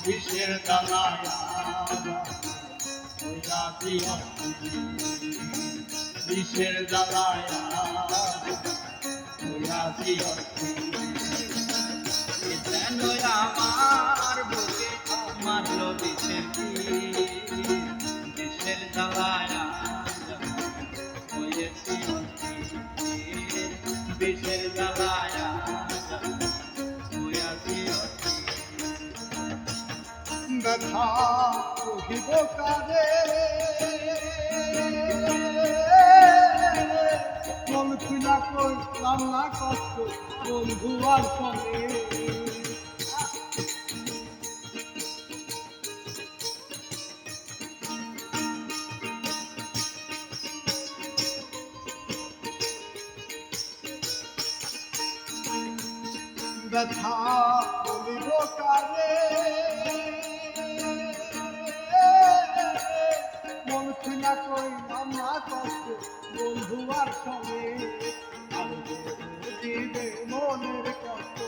বিষের জ্বালায় হইয়াছি বিষের জ্বালায় হইয়াছি যেন আমার বুকে মারল বিষের বিষের জ্বালায় হয়েছি বিষের জ্বালায় হইয়াছি ব্যথা কহিব কারে মন খুলা করলাম না কষ্ট বন্ধু আর সঙ্গে ব্যথা বলিব কারে মন খুলা কইলাম না কষ্ট বন্ধু আর সঙ্গে বুঝিবে মনের কষ্ট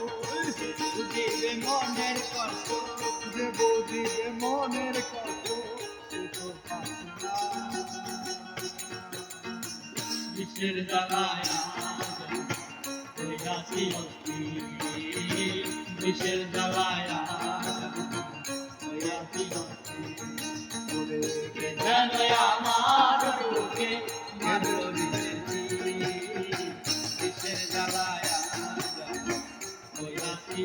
বুঝিবে মনের কষ্ট যে বুঝিবে মনের কষ্ট বিষের জ্বালায় হইয়াছি বিষের জ্বালায় হইয়াছি যেন আমার বুকে মারল বিষের জ্বালায় হইয়াছি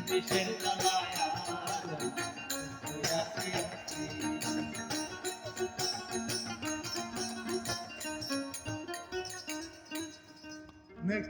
বিষের জ্বালায় হইয়াছি Next.